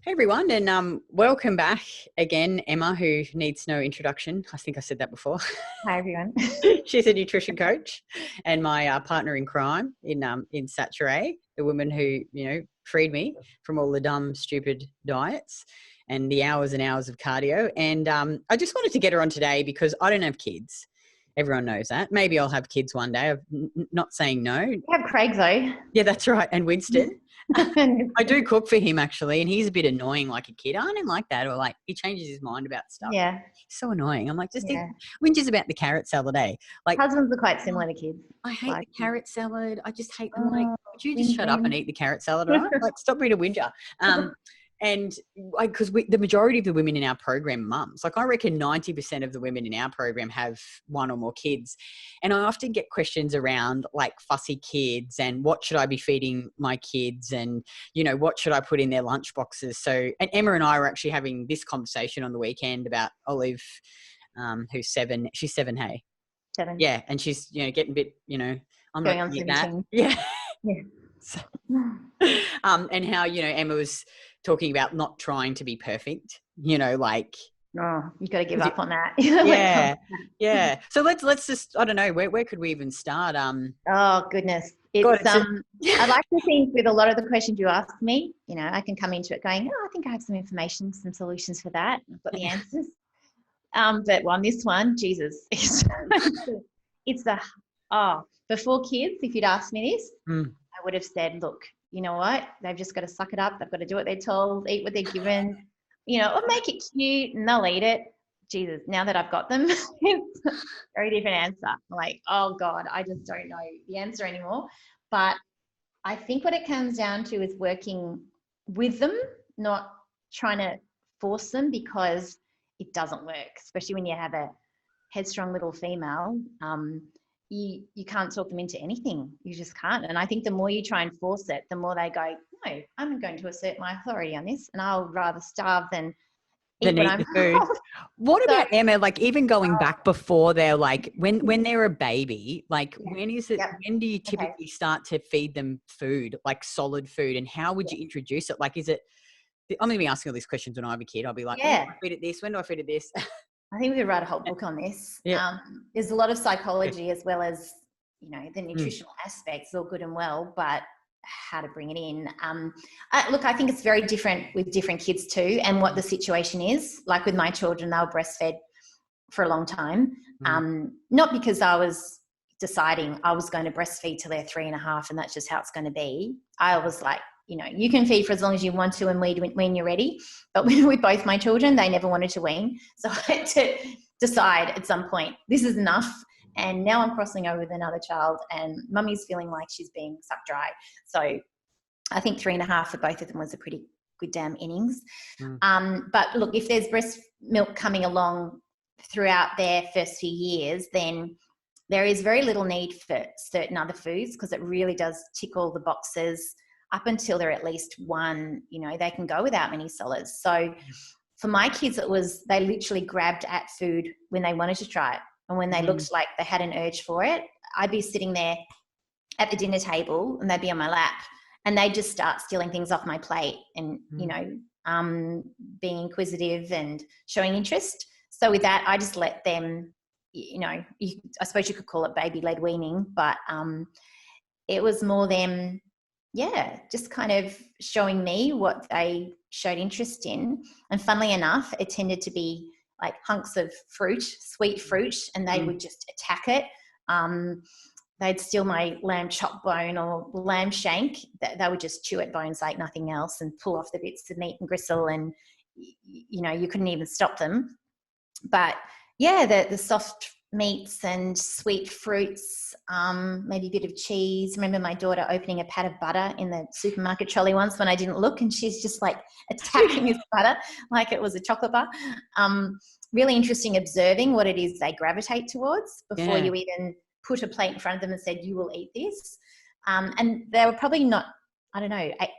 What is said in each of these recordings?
Hey everyone, and welcome back again, Emma, who needs no introduction. I think I said that before. Hi everyone. She's a nutrition coach and my partner in crime in Saturée, the woman who freed me from all the dumb, stupid diets and the hours and hours of cardio. And I just wanted to get her on today because I don't have kids. Everyone knows that. Maybe I'll have kids one day. I'm not saying no. You have Craig though. Yeah, that's right. And Winston. I do cook for him actually, and he's a bit annoying like a kid. I don't like that, or like he changes his mind about stuff. Yeah. He's so annoying. I'm like, just whinges about the carrot salad, eh? Like husbands are quite similar to kids. I hate the carrot salad. I just hate them. Like, would you just shut up and eat the carrot salad, right? Like, stop being a whinger. And because the majority of the women in our program, mums, like I reckon 90% of the women in our program have one or more kids. And I often get questions around like fussy kids and what should I be feeding my kids and, what should I put in their lunchboxes? So, and Emma and I were actually having this conversation on the weekend about Olive, who's 7. She's 7, hey? 7. Yeah. And she's, getting a bit, I'm going not on 17. that. Yeah. Yeah. So, and how, Emma was talking about not trying to be perfect, like, oh, you got to give up on that. Yeah. So let's just, I don't know, where could we even start? Oh goodness. I'd like to think with a lot of the questions you ask me, I can come into it going, I think I have some information, some solutions for that. I've got the answers. But on this one, Jesus, before kids, if you'd asked me this, I would have said, look, you know what? They've just got to suck it up. They've got to do what they're told, eat what they're given, or make it cute and they'll eat it. Jesus, now that I've got them, it's a very different answer. I'm like, oh God, I just don't know the answer anymore. But I think what it comes down to is working with them, not trying to force them because it doesn't work, especially when you have a headstrong little female. You can't talk them into anything. You just can't. And I think the more you try and force it, the more they go, no, I'm going to assert my authority on this and I'll rather starve than eat the food. What about Emma, like even going back before they're like, when they're a baby, like when is it, when do you typically start to feed them food, like solid food, and how would you introduce it? Like, is it, I'm going to be asking all these questions when I have a kid. I'll be like, when do I feed it this? When do I feed it this? I think we could write a whole book on this. Yeah. There's a lot of psychology as well as, the nutritional aspects, all good and well, but how to bring it in. I think it's very different with different kids too, and what the situation is. Like with my children, they were breastfed for a long time. Not because I was deciding I was going to breastfeed till they're 3.5 and that's just how it's going to be. I was like, you can feed for as long as you want to and wean when you're ready. But with both my children, they never wanted to wean. So I had to decide at some point, this is enough. And now I'm crossing over with another child and mummy's feeling like she's being sucked dry. So I think 3.5 for both of them was a pretty good damn innings. But look, if there's breast milk coming along throughout their first few years, then there is very little need for certain other foods because it really does tick all the boxes. Up until they're at least 1, they can go without many solids. So for my kids, they literally grabbed at food when they wanted to try it. And when they looked like they had an urge for it, I'd be sitting there at the dinner table and they'd be on my lap and they'd just start stealing things off my plate and, being inquisitive and showing interest. So with that, I just let them, I suppose you could call it baby-led weaning, but it was more them, just kind of showing me what they showed interest in. And funnily enough, it tended to be like hunks of fruit, sweet fruit, and they would just attack it. They'd steal my lamb chop bone or lamb shank. They would just chew at bones like nothing else and pull off the bits of meat and gristle, and, you couldn't even stop them. But, the soft meats and sweet fruits, maybe a bit of cheese. I remember my daughter opening a pat of butter in the supermarket trolley once when I didn't look, and she's just like attacking this butter like it was a chocolate bar. Really interesting observing what it is they gravitate towards before you even put a plate in front of them and said, you will eat this. And they were probably not,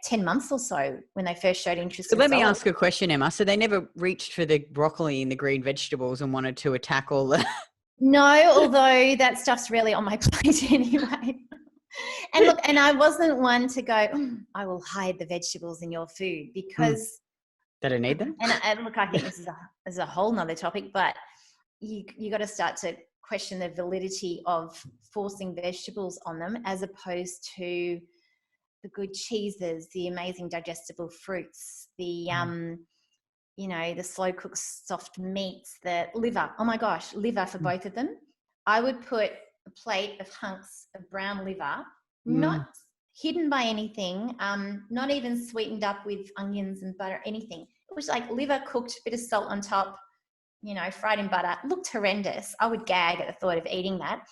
10 months or so when they first showed interest. So let me ask a question, Emma. So they never reached for the broccoli and the green vegetables and wanted to attack all the... No, although that stuff's really on my plate anyway. And look, and I wasn't one to go, I will hide the vegetables in your food, because That I need them. And look, I think this is a whole nother topic, but you got to start to question the validity of forcing vegetables on them as opposed to the good cheeses, the amazing digestible fruits, the the slow cooked soft meats, the liver. Oh my gosh, liver for both of them. I would put a plate of hunks of brown liver, not hidden by anything, not even sweetened up with onions and butter, anything. It was like liver cooked, bit of salt on top, fried in butter. It looked horrendous. I would gag at the thought of eating that.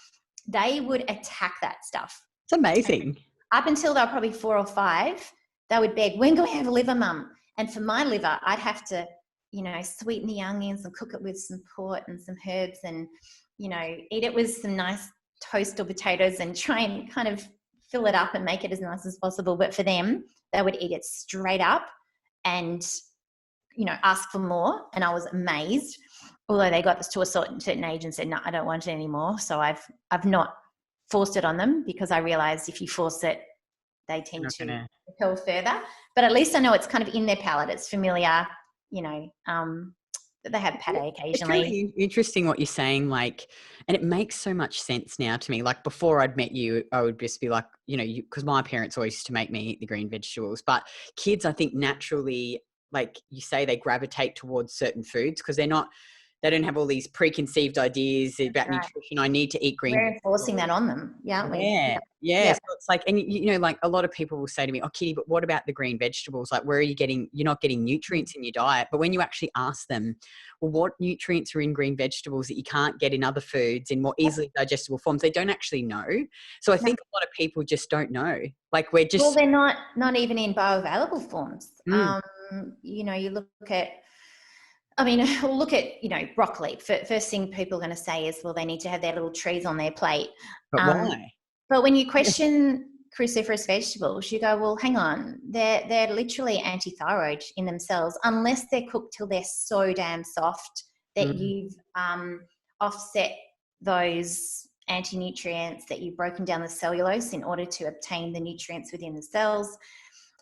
They would attack that stuff. It's amazing. Up until they were probably 4 or 5, they would beg, when can we have a liver, Mum? And for my liver, I'd have to, sweeten the onions and cook it with some port and some herbs and, eat it with some nice toast or potatoes and try and kind of fill it up and make it as nice as possible. But for them, they would eat it straight up and, ask for more. And I was amazed, although they got this to a certain age and said, no, I don't want it anymore. So I've not forced it on them because I realized if you force it, they tend to repel further. But at least I know it's kind of in their palate. It's familiar, that they have pate occasionally. It's really interesting what you're saying, and it makes so much sense now to me. Like before I'd met you, I would just be like, because my parents always used to make me eat the green vegetables. But kids, I think naturally, like you say, they gravitate towards certain foods because they don't have all these preconceived ideas about nutrition. I need to eat green. We're enforcing that on them, aren't we? Yeah. So it's like, and like a lot of people will say to me, oh, Kitty, but what about the green vegetables? Like, where are you getting, you're not getting nutrients in your diet. But when you actually ask them, well, what nutrients are in green vegetables that you can't get in other foods in more easily digestible forms, they don't actually know. So I think a lot of people just don't know. Like we're just. Well, they're not even in bioavailable forms. You look at, look at, broccoli. First thing people are going to say is, well, they need to have their little trees on their plate. But why? But when you question cruciferous vegetables, you go, well, hang on, they're literally anti-thyroid in themselves, unless they're cooked till they're so damn soft that you've offset those anti-nutrients, that you've broken down the cellulose in order to obtain the nutrients within the cells.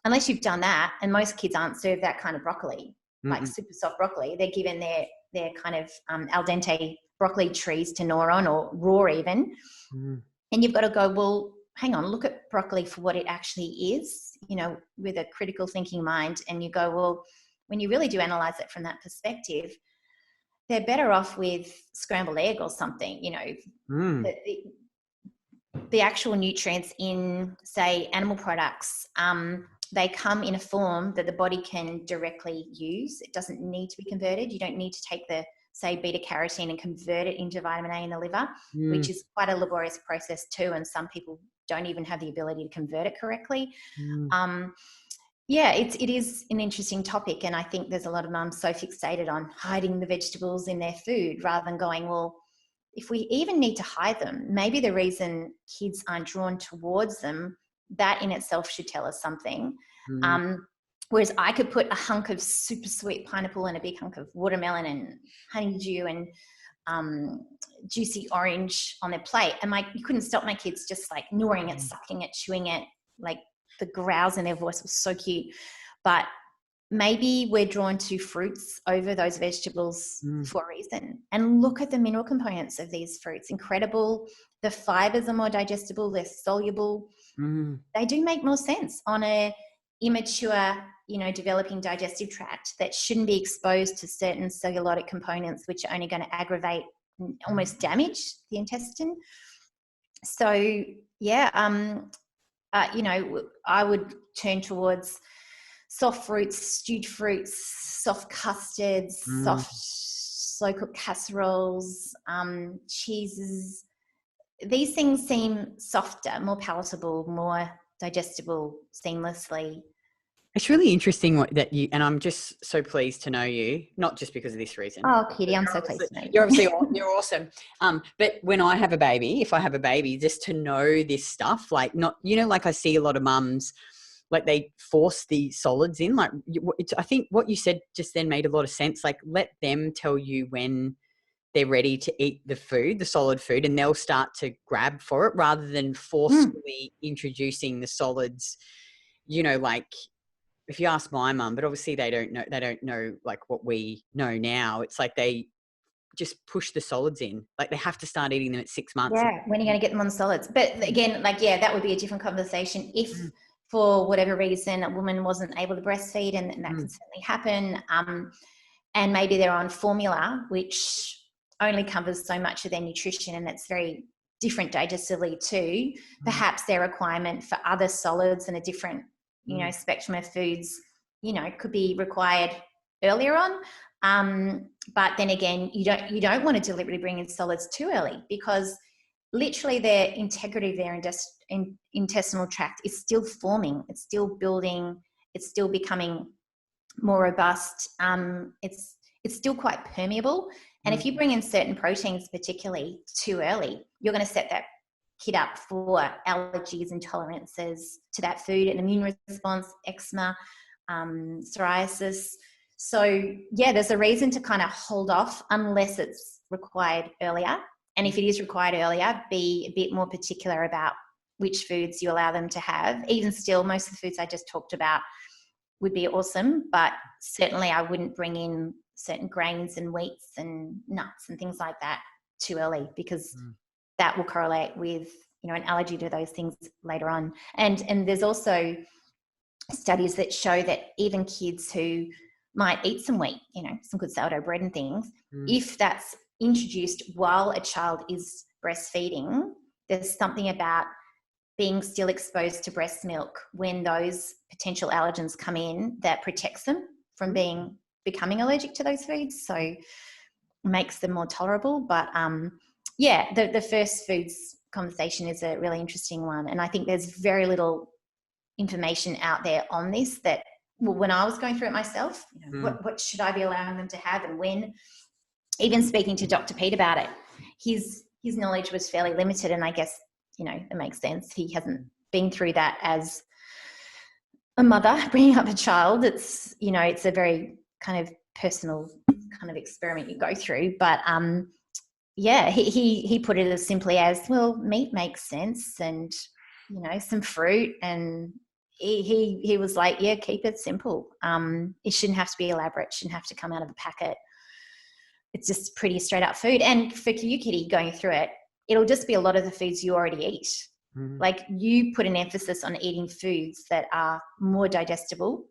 Unless you've done that, and most kids aren't served that kind of broccoli. Like super soft broccoli, they're given their kind of al dente broccoli trees to gnaw on, or raw even. And you've got to go, well, hang on, look at broccoli for what it actually is, with a critical thinking mind. And you go, well, when you really do analyze it from that perspective, they're better off with scrambled egg or something, the actual nutrients in, say, animal products. They come in a form that the body can directly use. It doesn't need to be converted. You don't need to take the, say, beta carotene and convert it into vitamin A in the liver, which is quite a laborious process too. And some people don't even have the ability to convert it correctly. It is an interesting topic. And I think there's a lot of mums so fixated on hiding the vegetables in their food rather than going, well, if we even need to hide them, maybe the reason kids aren't drawn towards them, that in itself should tell us something. Whereas I could put a hunk of super sweet pineapple and a big hunk of watermelon and honeydew and juicy orange on their plate, and you couldn't stop my kids just like gnawing it, sucking it, chewing it. Like the growls in their voice was so cute. But maybe we're drawn to fruits over those vegetables for a reason. And look at the mineral components of these fruits. Incredible. The fibers are more digestible. They're soluble. They do make more sense on a immature, developing digestive tract that shouldn't be exposed to certain cellulotic components, which are only going to aggravate and almost damage the intestine. So, I would turn towards soft fruits, stewed fruits, soft custards, soft slow-cooked casseroles, cheeses. These things seem softer, more palatable, more digestible seamlessly. It's really interesting and I'm just so pleased to know you, not just because of this reason. Oh, Kitty, I'm so pleased to know you. You're awesome. But when I have a baby, if I have a baby, just to know this stuff, like not, like I see a lot of mums, like they force the solids in. Like I think what you said just then made a lot of sense. Like let them tell you when they're ready to eat the food, the solid food, and they'll start to grab for it rather than forcefully introducing the solids, like if you ask my mum, but obviously they don't know like what we know now. It's like they just push the solids in. Like they have to start eating them at 6 months. Yeah, when are you going to get them on solids? But again, like, yeah, that would be a different conversation if for whatever reason a woman wasn't able to breastfeed, and that can certainly happen. And maybe they're on formula, which only covers so much of their nutrition, and it's very different digestively too. Perhaps their requirement for other solids and a different, spectrum of foods, could be required earlier on. But then again, you don't want to deliberately bring in solids too early, because literally their integrity of their intestinal tract is still forming, it's still building, it's still becoming more robust. It's still quite permeable. And if you bring in certain proteins, particularly too early, you're going to set that kid up for allergies, intolerances to that food, an immune response, eczema, psoriasis. So yeah, there's a reason to kind of hold off unless it's required earlier. And if it is required earlier, be a bit more particular about which foods you allow them to have. Even still, most of the foods I just talked about would be awesome, but certainly I wouldn't bring in certain grains and wheats and nuts and things like that too early, because that will correlate with, an allergy to those things later on. And there's also studies that show that even kids who might eat some wheat, some good sourdough bread and things, if that's introduced while a child is breastfeeding, there's something about being still exposed to breast milk when those potential allergens come in that protects them from becoming allergic to those foods, so makes them more tolerable. But the first foods conversation is a really interesting one, and I think there's very little information out there on this. That, well, when I was going through it myself, what should I be allowing them to have and when? Even speaking to Dr. Pete about it, his knowledge was fairly limited, and I guess it makes sense. He hasn't been through that as a mother bringing up a child. It's it's a very kind of personal kind of experiment you go through. But he put it as simply as, well, meat makes sense, and some fruit, and he was like, yeah, keep it simple. It shouldn't have to be elaborate, it shouldn't have to come out of a packet. It's just pretty straight up food. And for you, Kitty, going through it, it'll just be a lot of the foods you already eat. Like, you put an emphasis on eating foods that are more digestible,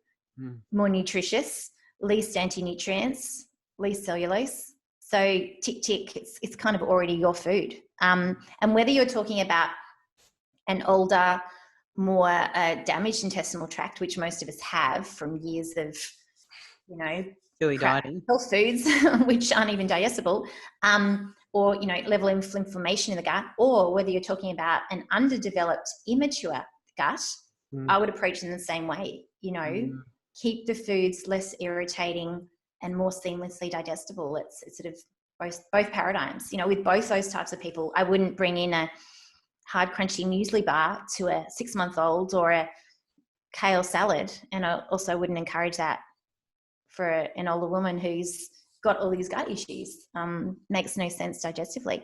more nutritious, least anti-nutrients, least cellulose. So tick, it's kind of already your food. And whether you're talking about an older, more damaged intestinal tract, which most of us have from years of, health foods, which aren't even digestible, or, level of inflammation in the gut, or whether you're talking about an underdeveloped, immature gut, I would approach it in the same way. Keep the foods less irritating and more seamlessly digestible. It's sort of both paradigms. With both those types of people, I wouldn't bring in a hard, crunchy muesli bar to a 6-month-old or a kale salad. And I also wouldn't encourage that for an older woman who's got all these gut issues. Makes no sense digestively.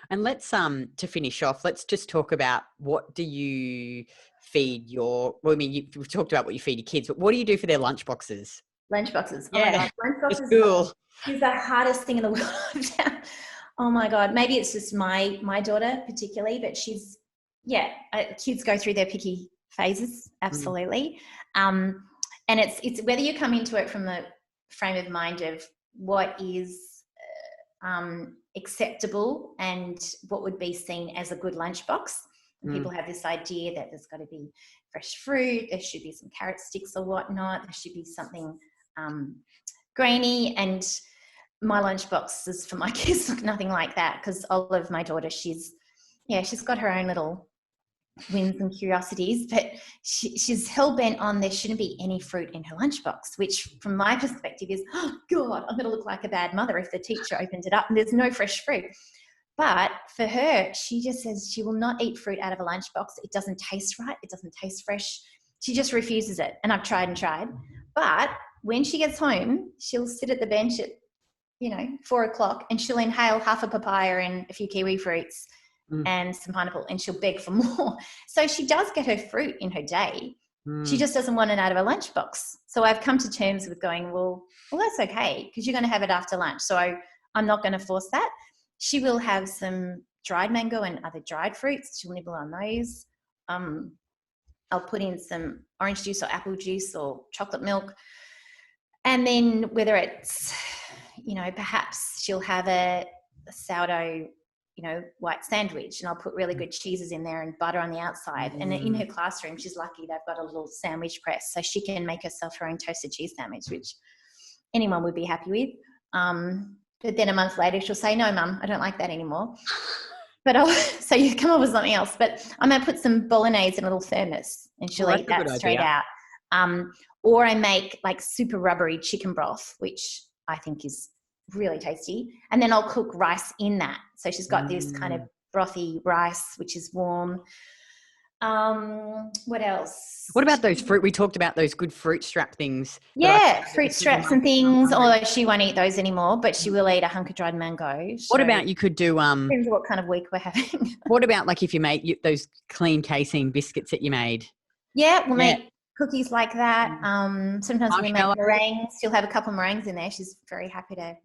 And let's to finish off, let's just talk about, what do you feed you've talked about what you feed your kids, but what do you do for their lunchboxes? Lunchboxes. Yeah. Oh my God. Lunchboxes is the hardest thing in the world. Oh my God. Maybe it's just my daughter particularly, but kids go through their picky phases. Absolutely. And it's whether you come into it from the frame of mind of what is acceptable and what would be seen as a good lunchbox. And people have this idea that there's got to be fresh fruit, there should be some carrot sticks or whatnot, there should be something grainy. And my lunchboxes for my kids look nothing like that, because Olive, my daughter, she's got her own little whims and curiosities, but she's hell-bent on there shouldn't be any fruit in her lunchbox, which from my perspective is, oh God, I'm going to look like a bad mother if the teacher opens it up and there's no fresh fruit. But for her, she just says she will not eat fruit out of a lunchbox. It doesn't taste right. It doesn't taste fresh. She just refuses it. And I've tried and tried. But when she gets home, she'll sit at the bench at 4:00 and she'll inhale half a papaya and a few kiwi fruits and some pineapple, and she'll beg for more. So she does get her fruit in her day, She just doesn't want it out of a lunchbox. So I've come to terms with going, well, that's okay, because you're going to have it after lunch. So I'm not going to force that. She will have some dried mango and other dried fruits. She'll nibble on those. I'll put in some orange juice or apple juice or chocolate milk. And then whether it's, perhaps she'll have a sourdough, white sandwich, and I'll put really good cheeses in there and butter on the outside. And in her classroom, she's lucky they've got a little sandwich press, so she can make herself her own toasted cheese sandwich, which anyone would be happy with. But then a month later, she'll say, no, Mum, I don't like that anymore. But so you come up with something else. But I'm going to put some bolognese in a little thermos, and she'll eat that straight out. Or I make like super rubbery chicken broth, which I think is really tasty. And then I'll cook rice in that. So she's got this kind of brothy rice, which is warm. What else? What about those fruit? We talked about those good fruit strap things. Yeah, fruit straps and things, although she won't eat those anymore, but she will eat a hunk of dried mango. So what about you could do depends what kind of week we're having. What about like if you make those clean casein biscuits that you made? Yeah, we'll make cookies like that. Sometimes we make meringues. She'll have a couple of meringues in there. She's very happy to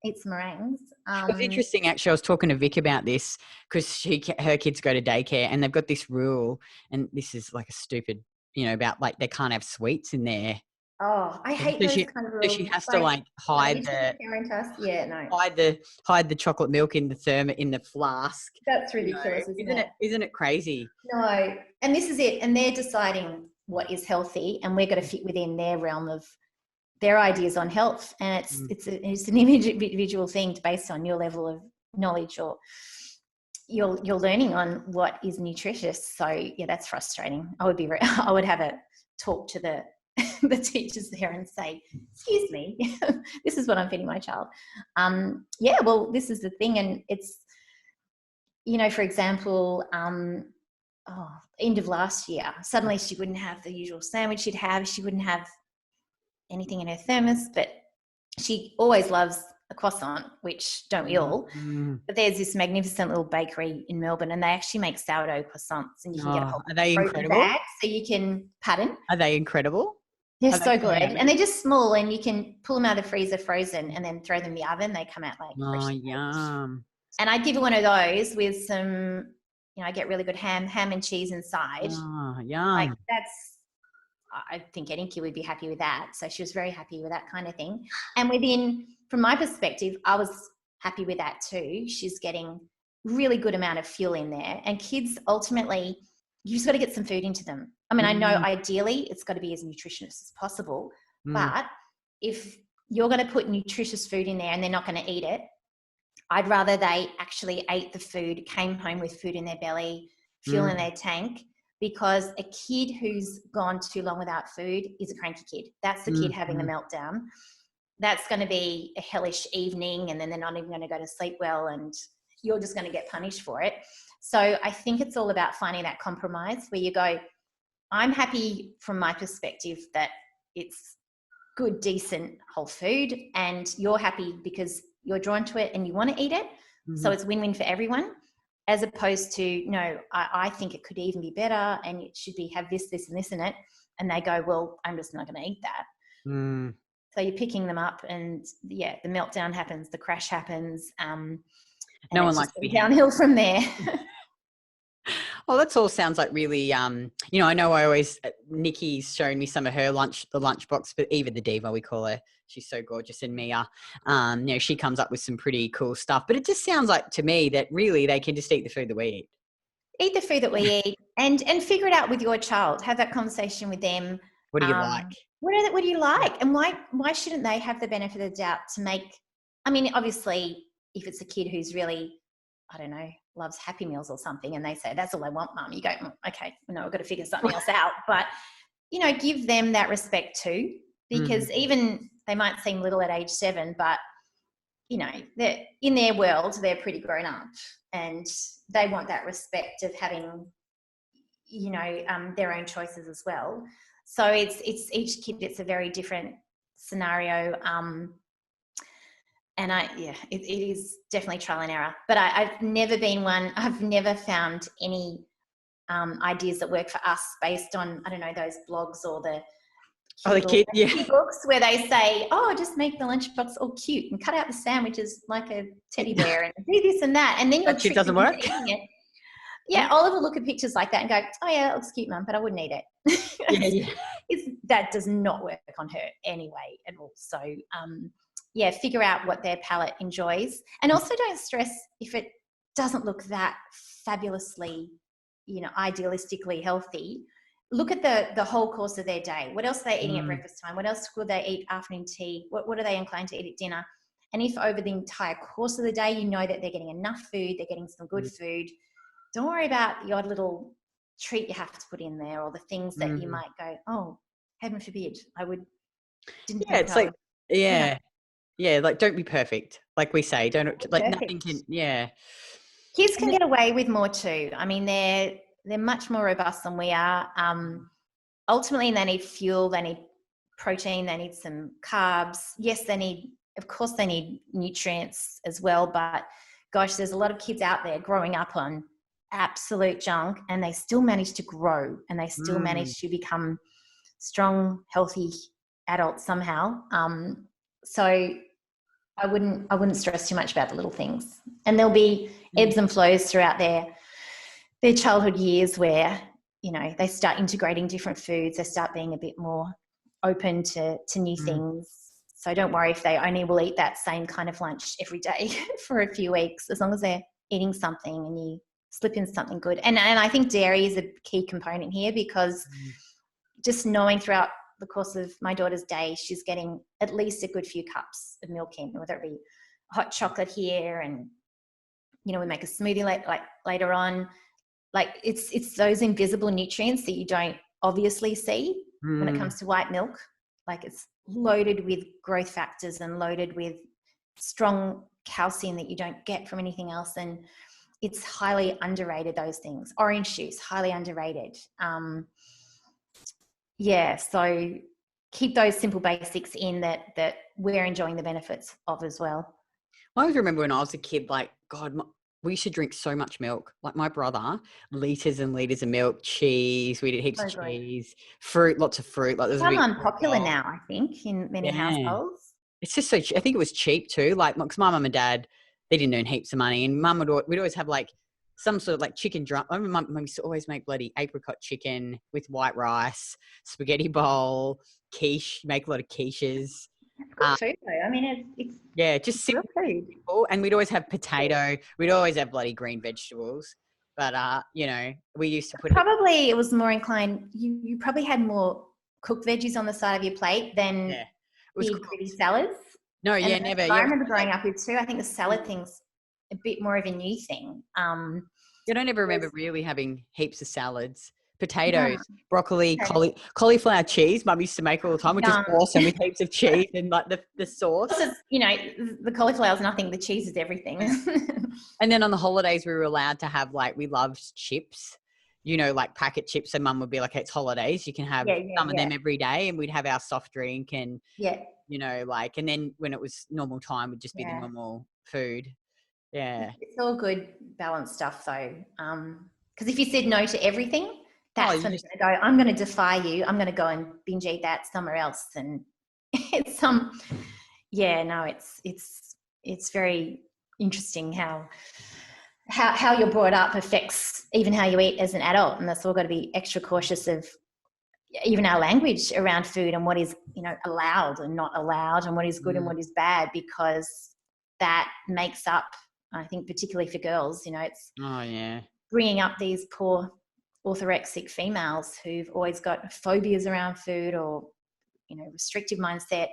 eat some meringues. It was interesting, actually. I was talking to Vic about this because her kids go to daycare and they've got this rule, and this is like a stupid, about like they can't have sweets in there. Oh, I hate those kind of rules. So she has to like hide the chocolate milk in the flask. That's ridiculous, isn't it? Isn't it crazy? No, and this is it. And they're deciding what is healthy, and we're going to fit within their realm of their ideas on health. And it's an individual thing based on your level of knowledge or your learning on what is nutritious. So yeah, that's frustrating. I would have a talk to the teachers there and say, excuse me, this is what I'm feeding my child. Well, this is the thing. And it's, for example, end of last year, suddenly she wouldn't have the usual sandwich she'd have. She wouldn't have anything in her thermos, but she always loves a croissant, which don't we all? But there's this magnificent little bakery in Melbourne, and they actually make sourdough croissants, and you can get a whole bag, so you can. Pardon? Are they incredible? They're so good, and they're just small, and you can pull them out of the freezer frozen, and then throw them in the oven. They come out like yum. And I'd give her one of those with some, I get really good ham and cheese inside. Oh, yum. Like I think any kid would be happy with that. So she was very happy with that kind of thing. And from my perspective, I was happy with that too. She's getting really good amount of fuel in there. And kids, ultimately, you just got to get some food into them. I mean, I know ideally it's got to be as nutritious as possible, but if you're going to put nutritious food in there and they're not going to eat it, I'd rather they actually ate the food, came home with food in their belly, fuel in their tank, because a kid who's gone too long without food is a cranky kid. That's the kid having the meltdown. That's going to be a hellish evening, and then they're not even going to go to sleep well, and you're just going to get punished for it. So I think it's all about finding that compromise where you go, I'm happy from my perspective that it's good, decent, whole food, and you're happy because you're drawn to it and you want to eat it. So it's win-win for everyone, as opposed to, no, I think it could even be better and it should have this, and this in it. And they go, well, I'm just not going to eat that. So you're picking them up, and the meltdown happens, the crash happens. And no one likes to be downhill from there. Well, that all sounds like really, I know Nikki's shown me some of her the lunchbox, but Eva the Diva, we call her. She's so gorgeous. And Mia, she comes up with some pretty cool stuff, but it just sounds like to me that really they can just eat the food that we eat. Eat the food that we eat and figure it out with your child. Have that conversation with them. What do you like? What do you like? And why shouldn't they have the benefit of the doubt to make, obviously if it's a kid who's really, I don't know, loves Happy Meals or something, and they say, that's all I want, Mum. You go, okay, no, I've got to figure something else out. But, give them that respect too, because even they might seem little at age 7, but, they're in their world, they're pretty grown up, and they want that respect of having, their own choices as well. So it's each kid, it's a very different scenario. And it is definitely trial and error. But I've never been one. I've never found any ideas that work for us based on, I don't know, those blogs or the kid books where they say, oh, just make the lunchbox all cute and cut out the sandwiches like a teddy bear and do this and that. And then you'll trick doesn't them work. into eating it. Yeah, Oliver will look at pictures like that and go, oh, yeah, that looks cute, Mum, but I wouldn't eat it. That does not work on her anyway at all. So, figure out what their palate enjoys. And also don't stress if it doesn't look that fabulously, idealistically healthy. Look at the whole course of their day. What else are they eating at breakfast time? What else will they eat afternoon tea? What are they inclined to eat at dinner? And if over the entire course of the day, you know that they're getting enough food, they're getting some good food, don't worry about the odd little treat you have to put in there or the things that you might go, oh, heaven forbid, like don't be perfect. Like we say, nothing can, Kids can get away with more too. I mean, they're much more robust than we are. Ultimately, they need fuel, they need protein, they need some carbs. Yes, they need nutrients as well, but gosh, there's a lot of kids out there growing up on absolute junk and they still manage to grow and they still manage to become strong, healthy adults somehow. So I wouldn't stress too much about the little things. And there'll be ebbs and flows throughout their childhood years where, they start integrating different foods, they start being a bit more open to new things. So don't worry if they only will eat that same kind of lunch every day for a few weeks, as long as they're eating something and you slip in something good. And I think dairy is a key component here because just knowing throughout the course of my daughter's day, she's getting at least a good few cups of milk in, whether it be hot chocolate here and, we make a smoothie later on. Like it's those invisible nutrients that you don't obviously see when it comes to white milk. Like it's loaded with growth factors and loaded with strong calcium that you don't get from anything else. And it's highly underrated, those things. Orange juice, highly underrated. So keep those simple basics in that we're enjoying the benefits of as well. I always remember when I was a kid, like, God, we used to drink so much milk. Like my brother, liters and liters of milk, cheese. We did heaps of cheese, fruit, lots of fruit. Like there's unpopular now, I think, in many households. It's just so I think it was cheap too. Like, because my mum and dad, they didn't earn heaps of money, and we'd always have like some sort of like chicken drum. I remember mum used to always make bloody apricot chicken with white rice, spaghetti bowl, quiche. Make a lot of quiches. Good food though. I mean, it's just simple food. And we'd always have potato. We'd always have bloody green vegetables. But we used to put it was more inclined. You probably had more cooked veggies on the side of your plate than big pretty salads. No, never. I remember growing up with too. I think the salad thing's a bit more of a new thing. I don't ever remember really having heaps of salads. Potatoes, broccoli, cauliflower cheese. Mum used to make all the time, which is awesome, with heaps of cheese and like the sauce. The cauliflower is nothing. The cheese is everything. And then on the holidays, we were allowed to have we loved chips, like packet chips. So Mum would be like, hey, it's holidays, you can have some of them every day, and we'd have our soft drink and and then when it was normal time, would just be the normal food. Yeah, it's all good balanced stuff though. Because if you said no to everything, that's when it's going to go, I'm going to defy you. I'm going to go and binge eat that somewhere else. And it's it's very interesting how you're brought up affects even how you eat as an adult. And that's all got to be extra cautious of even our language around food and what is, allowed and not allowed and what is good and what is bad, because that makes up, I think, particularly for girls, it's bringing up these poor orthorexic females who've always got phobias around food or restrictive mindset.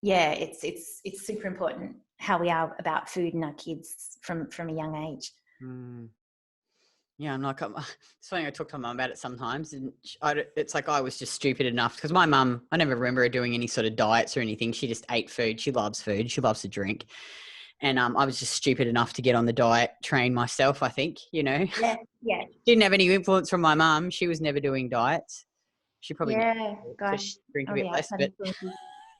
It's super important how we are about food and our kids from a young age. I'm like, it's funny, I talk to my mum about it sometimes, and it's like I was just stupid enough, because my mum, I never remember her doing any sort of diets or anything. She just ate food. She loves food. She loves to drink. And I was just stupid enough to get on the diet train myself, I think, Yeah. Didn't have any influence from my mum. She was never doing diets. She probably drink a bit less. But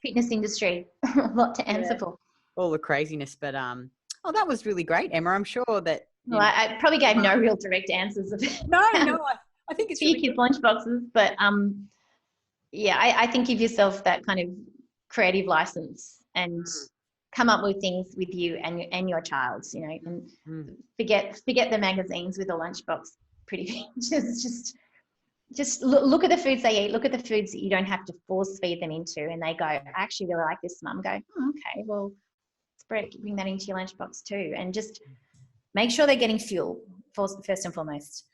fitness industry, a lot to answer for. All the craziness. But that was really great, Emma. I'm sure that Well, I probably gave no real direct answers of no, I think it's to your kids' lunchboxes, but yeah, I think give yourself that kind of creative license and come up with things with you and your child, you know, and forget the magazines with a lunchbox pretty just look at the foods they eat, look at the foods that you don't have to force feed them into, and they go, I actually really like this, Mum. Go, okay, well, bring that into your lunchbox too, and just make sure they're getting fuel first and foremost.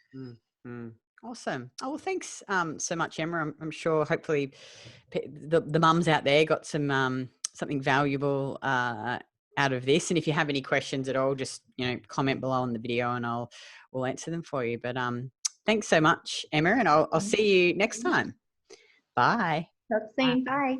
Awesome. Oh, well, thanks so much, Emma. I'm sure hopefully the mums out there got some something valuable out of this. And if you have any questions at all, just, you know, comment below on the video and we'll answer them for you. But thanks so much, Emma, and I'll see you next time. Bye. Talk soon. Bye.